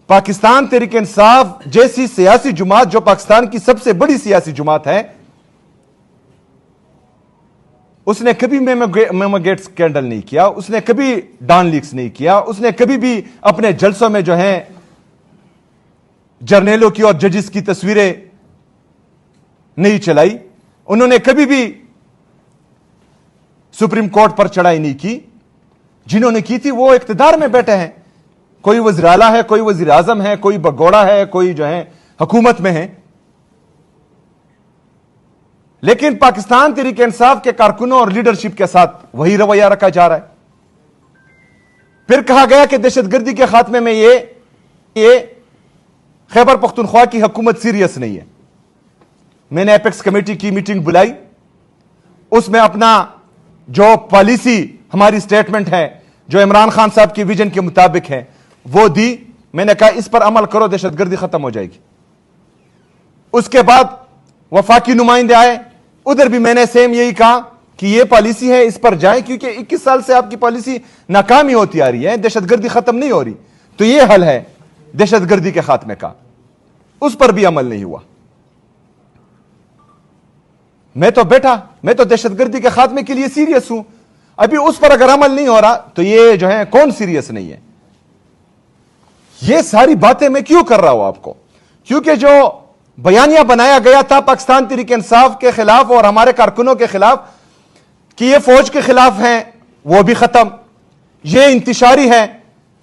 पाकिस्तान तहरीक इंसाफ जैसी सियासी जुमात, जो पाकिस्तान की सबसे बड़ी सियासी जुमात है, उसने कभी मेमोगेट स्कैंडल नहीं किया, उसने कभी डॉन लीक्स नहीं किया, उसने कभी भी अपने जलसों में जो है जर्नेलों की और जजेस की तस्वीरें नहीं चलाई, उन्होंने कभी भी सुप्रीम कोर्ट पर चढ़ाई नहीं की। जिन्होंने की थी वो इख्तिदार में बैठे हैं, कोई वज़ीर आला है, कोई वज़ीर आज़म है, कोई बगोड़ा है, कोई जो है हुकूमत में है। लेकिन पाकिस्तान तहरीक इंसाफ के कारकुनों और लीडरशिप के साथ वही रवैया रखा जा रहा है। फिर कहा गया कि दहशतगर्दी के खात्मे में ये खैबर पख्तूनख्वा की हुकूमत सीरियस नहीं है। मैंने एपेक्स कमेटी की मीटिंग बुलाई, उसमें अपना जो पॉलिसी हमारी स्टेटमेंट है, जो इमरान खान साहब की विजन के मुताबिक है, वो दी। मैंने कहा इस पर अमल करो, दहशतगर्दी खत्म हो जाएगी। उसके बाद वफाकी नुमाइंदे आए, उधर भी मैंने सेम यही कहा कि ये पॉलिसी है, इस पर जाए, क्योंकि 21 साल से आपकी पॉलिसी नाकामी होती आ रही है, दहशतगर्दी खत्म नहीं हो रही। तो ये हल है दहशतगर्दी के खात्मे का, उस पर भी अमल नहीं हुआ। मैं तो दहशतगर्दी के खात्मे के लिए सीरियस हूं, अभी उस पर अगर अमल नहीं हो रहा तो ये जो है कौन सीरियस नहीं है। ये सारी बातें मैं क्यों कर रहा हूं आपको, क्योंकि जो बयानिया बनाया गया था पाकिस्तान तहरीक इंसाफ के खिलाफ और हमारे कारकुनों के खिलाफ कि ये फौज के खिलाफ हैं, वो भी खत्म। ये इंतशारी है,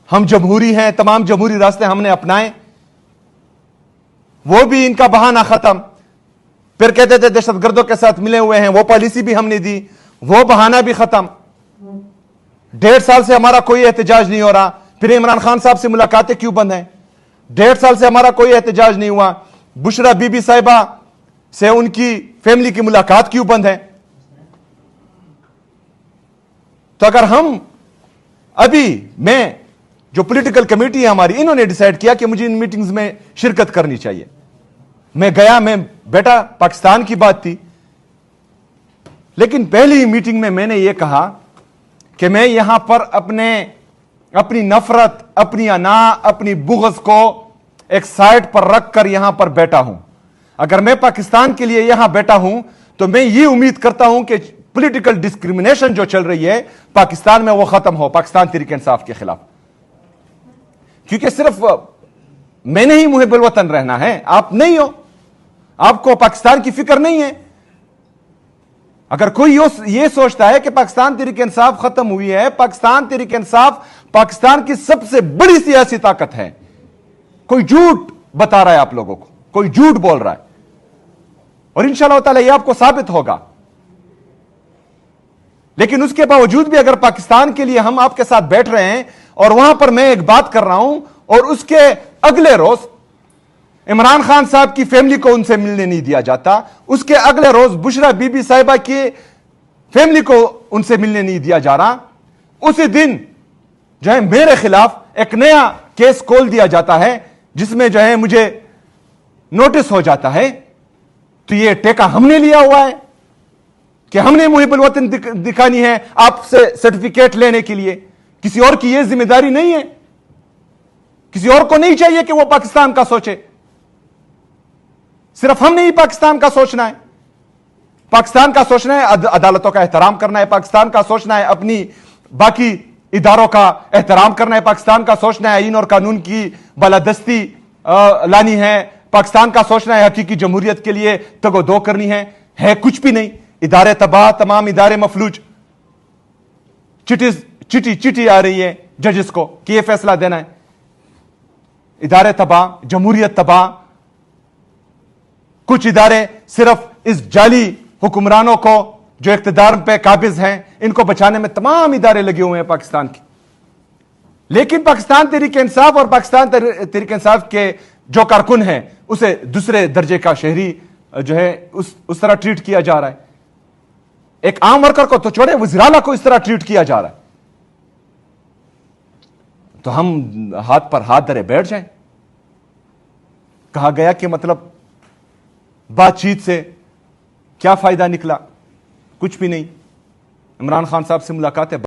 हम जमहूरी हैं, तमाम जमहूरी रास्ते हमने अपनाए, वो भी इनका बहाना खत्म। फिर कहते थे दहशतगर्दों के साथ मिले हुए हैं, वो पॉलिसी भी हमने दी, वो बहाना भी खत्म। 1.5 साल से हमारा कोई एहतजाज नहीं हो रहा, फिर इमरान खान साहब से मुलाकातें क्यों बंद हैं? 1.5 साल से हमारा कोई एहतजाज नहीं हुआ, बुशरा बीबी साहिबा से उनकी फैमिली की मुलाकात क्यों बंद है? तो अगर हम मैं जो पॉलिटिकल कमेटी है हमारी, इन्होंने डिसाइड किया कि मुझे इन मीटिंग्स में शिरकत करनी चाहिए, मैं गया, मैं बेटा, पाकिस्तान की बात थी। लेकिन पहली ही मीटिंग में मैंने यह कहा कि मैं यहां पर अपनी नफरत, अपनी अना, अपनी बुग़्ज़ को एक साइड पर रखकर यहां पर बैठा हूं। अगर मैं पाकिस्तान के लिए यहां बैठा हूं तो मैं ये उम्मीद करता हूं कि पॉलिटिकल डिस्क्रिमिनेशन जो चल रही है पाकिस्तान में, वो खत्म हो, पाकिस्तान तहरीक इंसाफ के खिलाफ। क्योंकि सिर्फ मैंने ही मुहिब्बुल वतन रहना है, आप नहीं हो, आपको पाकिस्तान की फिक्र नहीं है। अगर कोई ये सोचता है कि पाकिस्तान तहरीक इंसाफ खत्म हुई है, पाकिस्तान तहरीक इंसाफ पाकिस्तान की सबसे बड़ी सियासी ताकत है। कोई झूठ बता रहा है आप लोगों को, कोई झूठ बोल रहा है, और इंशाअल्लाह ताला ये आपको साबित होगा। लेकिन उसके बावजूद भी अगर पाकिस्तान के लिए हम आपके साथ बैठ रहे हैं और वहां पर मैं एक बात कर रहा हूं और उसके अगले रोज इमरान खान साहब की फैमिली को उनसे मिलने नहीं दिया जाता, उसके अगले रोज बुशरा बीबी साहिबा की फैमिली को उनसे मिलने नहीं दिया जा रहा, उसी दिन जो है मेरे खिलाफ एक नया केस खोल दिया जाता है जिसमें जो है मुझे नोटिस हो जाता है, तो ये टेका हमने लिया हुआ है कि हमने मुहिब्बुल वतन दिखानी है आपसे सर्टिफिकेट लेने के लिए। किसी और की यह जिम्मेदारी नहीं है, किसी और को नहीं चाहिए कि वो पाकिस्तान का सोचे, सिर्फ हमने ही पाकिस्तान का सोचना है। पाकिस्तान का सोचना है अदालतों का एहतराम करना है, पाकिस्तान का सोचना है अपनी बाकी इदारों का एहतराम करना है, पाकिस्तान का सोचना है आईन और कानून की बालादस्ती लानी है, पाकिस्तान का सोचना है हकीकी जमहूरियत के लिए तगोदो करनी है कुछ भी नहीं। इदारे तबाह, तमाम इदारे मफलूज, चिट्ठी आ रही है जजेस को कि यह फैसला देना है। इदारे तबाह, जमहूरियत तबाह, कुछ इदारे सिर्फ इस जाली हुक्मरानों को जो इख्तिदार पे काबिज हैं, इनको बचाने में तमाम इदारे लगे हुए हैं पाकिस्तान के। लेकिन पाकिस्तान तहरीक इंसाफ और पाकिस्तान तहरीक इंसाफ के जो कारकुन हैं उसे दूसरे दर्जे का शहरी जो है उस तरह ट्रीट किया जा रहा है। एक आम वर्कर को तो छोड़े, वज़ीर आला को इस तरह ट्रीट किया जा रहा है। तो हम हाथ पर हाथ धरे बैठ जाएं। कहा गया कि मतलब बातचीत से क्या फायदा निकला? कुछ भी नहीं। इमरान खान साहब से मुलाकात है।